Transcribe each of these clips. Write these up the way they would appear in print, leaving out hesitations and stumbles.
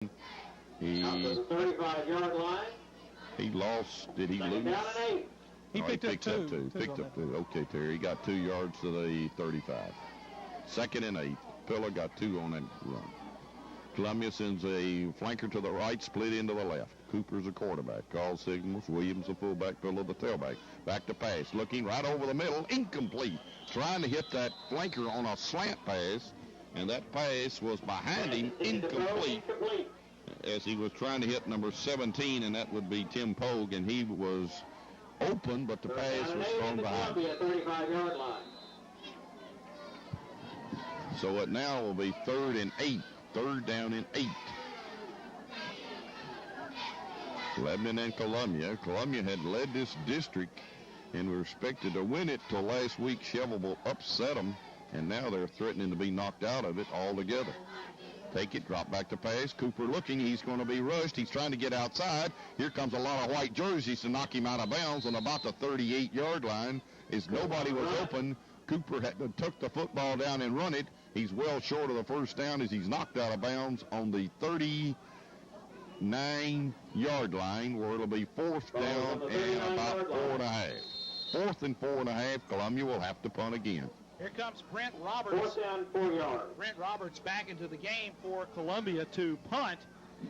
He 35-yard line. He lost. Did he lose? Down and 8. He picked up two. Picked up 2. Okay, Terry. He got 2 yards to the 35. 2nd and 8. Pillar got 2 on that run. Columbia sends a flanker to the right, split into the left. Cooper's a quarterback. Call signals. Williams the fullback, Pillar the tailback. Back to pass. Looking right over the middle. Incomplete. Trying to hit that flanker on a slant pass, and that pass was behind him. Incomplete. As he was trying to hit number 17, and that would be Tim Pogue, and he was open, but the pass was thrown behind. 35-yard line. So it now will be 3rd and 8. 3rd down and 8. Lebanon and Columbia. Columbia had led this district and were expected to win it till last week. Chevelville upset them, and now they're threatening to be knocked out of it altogether. Take it, drop back to pass. Cooper looking. He's going to be rushed. He's trying to get outside. Here comes a lot of white jerseys to knock him out of bounds on about the 38-yard line. As nobody was open, Cooper took the football down and run it. He's well short of the first down as he's knocked out of bounds on the 39-yard line, where it'll be 4th down and about 4.5. 4th and 4.5. Columbia will have to punt again. Here comes Brent Roberts. 4th down, 4 yards. Brent Roberts back into the game for Columbia to punt.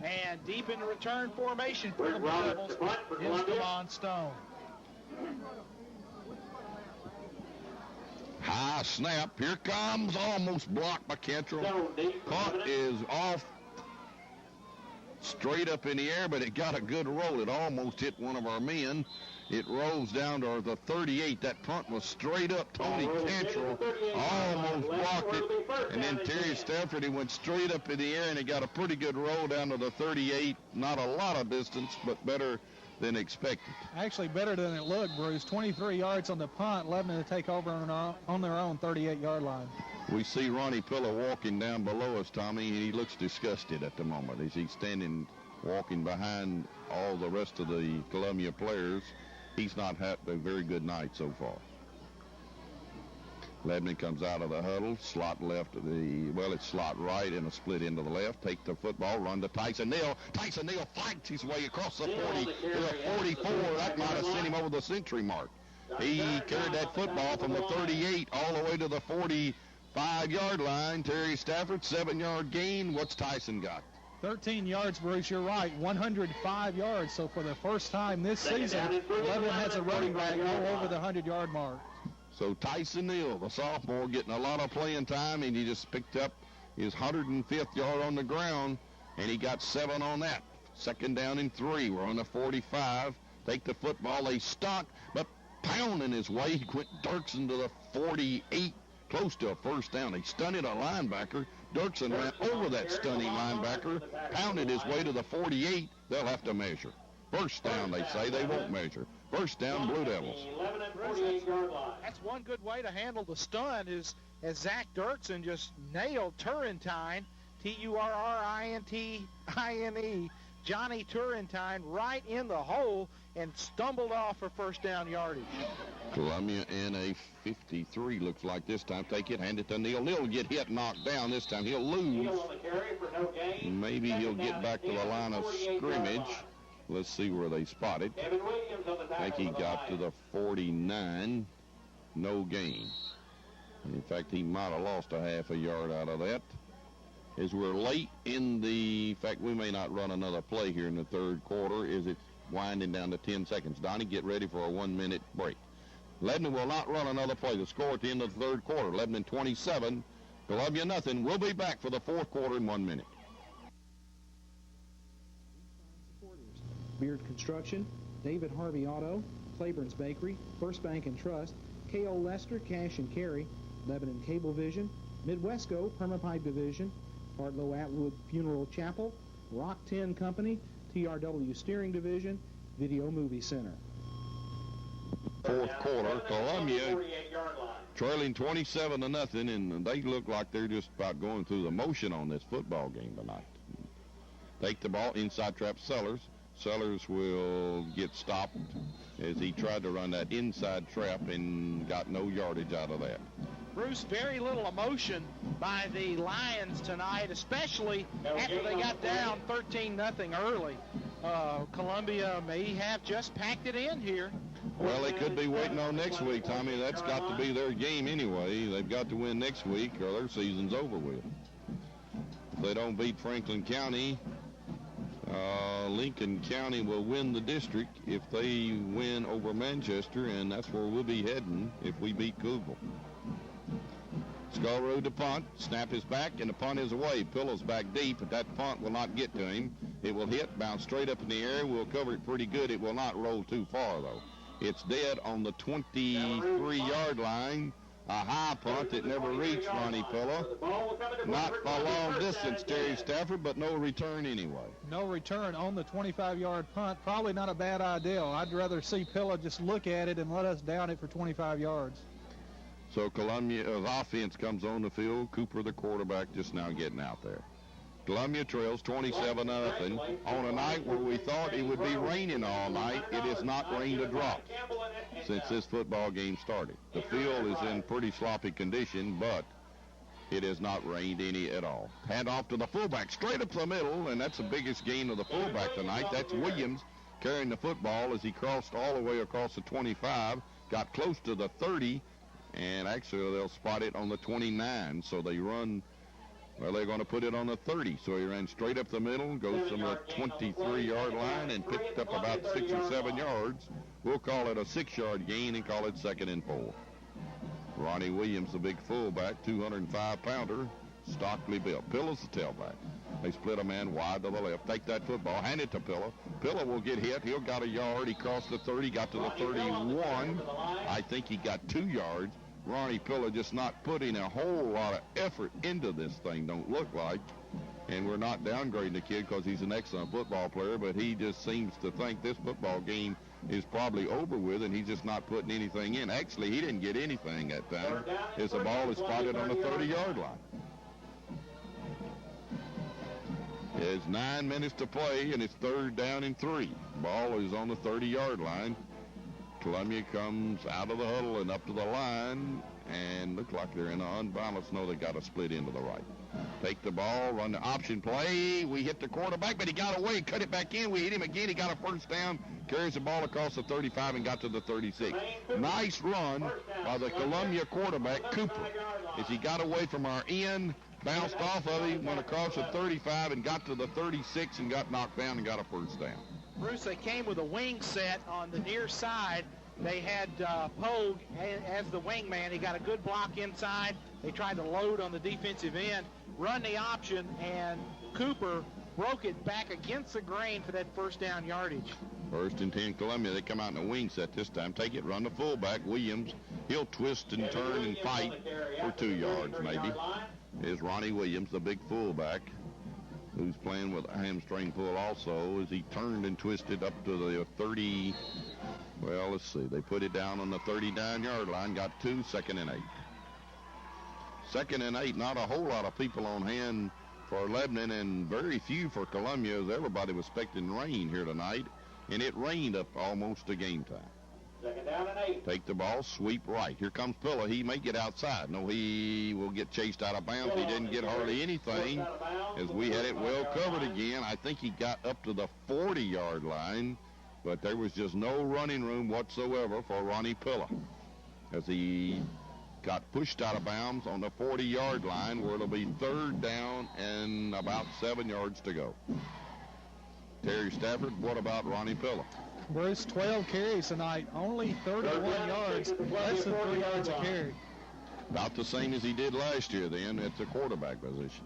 And deep into return formation for the Blue Devils is Devon Stone. High snap. Here comes, almost blocked by Cantrell. Caught is off straight up in the air, but it got a good roll. It almost hit one of our men. It rolls down to the 38. That punt was straight up. Tony Cantrell almost blocked it. And then Terry Stafford, he went straight up in the air, and he got a pretty good roll down to the 38. Not a lot of distance, but better than expected. Actually better than it looked, Bruce. 23 yards on the punt, Lebanon to take over on their own 38-yard line. We see Ronnie Pillar walking down below us, Tommy, and he looks disgusted at the moment as he's standing walking behind all the rest of the Columbia players. He's not had a very good night so far. Lebanon comes out of the huddle, slot left to it's slot right and a split into the left. Take the football, run to Tyson Neal. Tyson Neal flanked his way across the 40 to the 44. That might have sent him over the century mark. He carried that football from the 38 all the way to the 45-yard line. Terry Stafford, 7-yard gain. What's Tyson got? 13 yards, Bruce, you're right. 105 yards. So for the first time this season, Lebanon has a running back go over the 100-yard mark. So Tyson Neal, the sophomore, getting a lot of playing time, and he just picked up his 105th yard on the ground, and he got 7 on that. 2nd down and 3. We're on the 45. Take the football. They stuck, but pounding his way. He went Dirksen to the 48, close to a first down. He stunned a linebacker. Dirksen ran over that stunning linebacker, pounded his way to the 48. They'll have to measure. First down, they say. They won't measure. First down, Blue Devils. 11 and 48-yard line. That's one good way to handle the stun is as Zach Dirksen just nailed Turrentine, Turrintine, Johnny Turrentine, right in the hole and stumbled off for first down yardage. Columbia in a 53 looks like this time. Take it, hand it to Neal. Neal will get hit, knocked down. This time he'll lose. Maybe he'll get back to the line of scrimmage. Let's see where they spot it. I think he got to the 49. No gain. In fact, he might have lost a half a yard out of that. As we're late in in fact, we may not run another play here in the third quarter as it's winding down to 10 seconds. Donnie, get ready for a 1-minute break. Lebanon will not run another play. The score at the end of the third quarter, Lebanon 27, Columbia nothing. We'll be back for the fourth quarter in 1 minute. Beard Construction, David Harvey Auto, Claiborne's Bakery, First Bank and Trust, K.O. Lester Cash and Carry, Lebanon Cablevision, Midwestco Permapipe Division, Bartlow Atwood Funeral Chapel, Rock 10 Company, TRW Steering Division, Video Movie Center. Fourth quarter, Columbia trailing 27-0, and they look like they're just about going through the motion on this football game tonight. Take the ball, inside trap Sellers. Sellers will get stopped as he tried to run that inside trap and got no yardage out of that. Bruce, very little emotion by the Lions tonight, especially after they got down 13-0 early. Columbia may have just packed it in here. Well, they could be waiting on next week, Tommy. That's got to be their game anyway. They've got to win next week or their season's over with. If they don't beat Franklin County, Lincoln County will win the district if they win over Manchester, and that's where we'll be heading if we beat Kugel. Skull to punt. Snap is back, and the punt is away. Pillow's back deep, but that punt will not get to him. It will hit, bounce straight up in the air. We'll cover it pretty good. It will not roll too far, though. It's dead on the 23-yard line. A high punt that never reached Ronnie Pillow. Not a long distance, Terry Stafford, but no return anyway. No return on the 25-yard punt. Probably not a bad idea. I'd rather see Pillow just look at it and let us down it for 25 yards. So Columbia's offense comes on the field. Cooper, the quarterback, just now getting out there. Columbia trails 27-0 on a night where we thought it would be raining all night. It has not rained a drop since this football game started. The field is in pretty sloppy condition, but it has not rained any at all. Hand off to the fullback, straight up the middle, and that's the biggest gain of the fullback tonight. That's Williams carrying the football as he crossed all the way across the 25, got close to the 30, and actually they'll spot it on the 29, so they run. Well, they're going to put it on the 30, so he ran straight up the middle, goes from the 23-yard line and picked up about 6 or 7 yards. We'll call it a 6-yard gain and call it 2nd and 4. Ronnie Williams, the big fullback, 205-pounder, stockly built. Pillow's the tailback. They split a man wide to the left. Take that football, hand it to Pillow. Pillow will get hit. He'll got a yard. He crossed the 30, got to the 31. I think he got 2 yards. Ronnie Pillow just not putting a whole lot of effort into this thing, don't look like. And we're not downgrading the kid because he's an excellent football player, but he just seems to think this football game is probably over with, and he's just not putting anything in. Actually, he didn't get anything that time as the ball is spotted on the 30-yard line. There's 9 minutes to play, and it's 3rd down and 3. Ball is on the 30-yard line. Columbia comes out of the huddle and up to the line, and looks like they're in an unbalanced. No, they got to split into the right. Take the ball, run the option play. We hit the quarterback, but he got away, cut it back in. We hit him again. He got a 1st down, carries the ball across the 35 and got to the 36. Nice run by the Columbia quarterback, Cooper, as he got away from our end, bounced off of him, went across the 35 and got to the 36 and got knocked down and got a 1st down. Bruce, they came with a wing set on the near side. They had Pogue as the wingman. He got a good block inside. They tried to load on the defensive end, run the option, and Cooper broke it back against the grain for that 1st down yardage. 1st and 10 Columbia. They come out in a wing set this time. Take it, run the fullback. Williams, he'll twist and turn and fight for 2 yards maybe. Is Ronnie Williams, the big fullback, who's playing with a hamstring pull also, as he turned and twisted up to the 30. Well, let's see. They put it down on the 39-yard line, got 2, 2nd and 8. 2nd and 8, not a whole lot of people on hand for Lebanon and very few for Columbia, as everybody was expecting rain here tonight, and it rained up almost to game time. 2nd down and 8. Take the ball, sweep right. Here comes Pillow. He may get outside. No, he will get chased out of bounds. He didn't get hardly anything as we had it well covered again. I think he got up to the 40-yard line, but there was just no running room whatsoever for Ronnie Pillow as he got pushed out of bounds on the 40-yard line where it'll be 3rd down and about 7 yards to go. Terry Stafford, what about Ronnie Pillow? Bruce, 12 carries tonight, only 31 yards, less than 3 yards a carry. About the same as he did last year then at the quarterback position.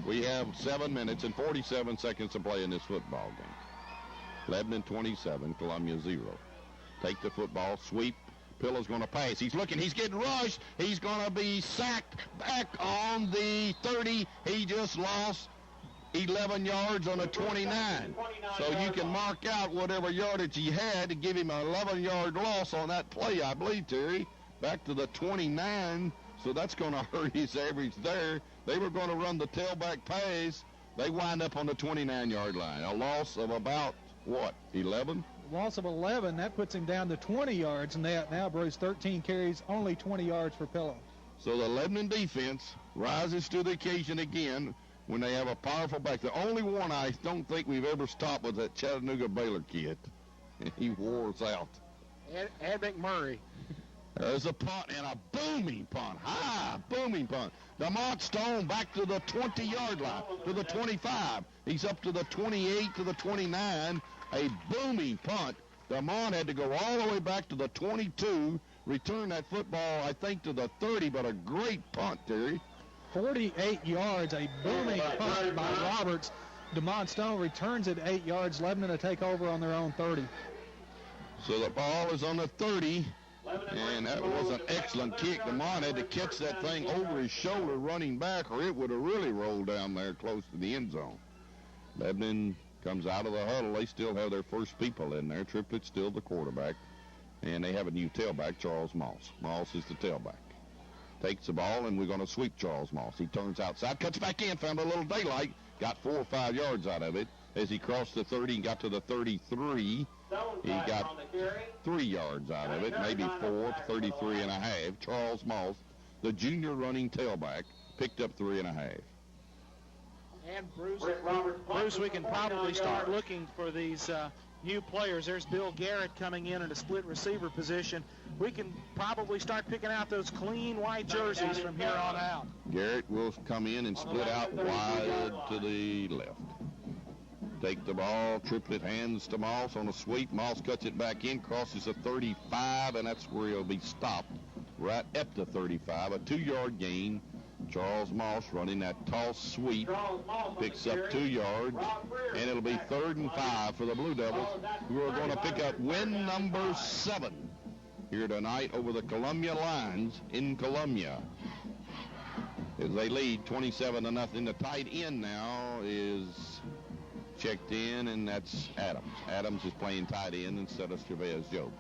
We have 7 minutes and 47 seconds to play in this football game. Lebanon 27, Columbia 0. Take the football, sweep. Pillow's going to pass. He's looking. He's getting rushed. He's going to be sacked back on the 30. He just lost 11 yards on a 29. So you can mark out whatever yardage he had to give him an 11-yard loss on that play, I believe, Terry. Back to the 29. So that's going to hurt his average there. They were going to run the tailback pass. They wind up on the 29-yard line. A loss of about, what, 11? Loss of 11. That puts him down to 20 yards. And now Bruce, 13 carries, only 20 yards for Pillow. So the Lebanon defense rises to the occasion again when they have a powerful back. The only one I don't think we've ever stopped was that Chattanooga Baylor kid. He wore us out. Ed McMurray. There's a punt and a booming punt. High booming punt. Demont Stone back to the 20-yard line, to the 25. He's up to the 28, to the 29. A booming punt. Demont had to go all the way back to the 22, return that football, I think, to the 30, but a great punt, Terry. 48 yards, a booming punt by Roberts. Demont Stone returns it 8 yards. Lebanon to take over on their own 30. So the ball is on the 30, and that was an excellent kick. Demont had to catch that thing over his shoulder running back, or it would have really rolled down there close to the end zone. Lebanon comes out of the huddle. They still have their first people in there. Triplett's still the quarterback, and they have a new tailback, Charles Moss. Moss is the tailback. Takes the ball, and we're going to sweep Charles Moss. He turns outside, cuts back in, found a little daylight, got 4 or 5 yards out of it. As he crossed the 30 and got to the 33, he got 3 yards out of it, maybe 4, 33 and a half. Charles Moss, the junior running tailback, picked up 3 and a half. And Bruce, we can probably start looking for these new players. There's Bill Garrett coming in at a split receiver position. We can probably start picking out those clean white jerseys from here on out. Garrett will come in and split out wide to the left. Take the ball, Triplett hands to Moss on a sweep. Moss cuts it back in, crosses the 35, and that's where he'll be stopped, right at the 35. A 2-yard gain. Charles Moss running that toss sweep, picks up 2 yards, and it'll be 3rd and 5 for the Blue Devils, who are going to pick up win number 7 here tonight over the Columbia Lions in Columbia, as they lead 27-0. The tight end now is checked in, and that's Adams. Adams is playing tight end instead of Chavez Joe.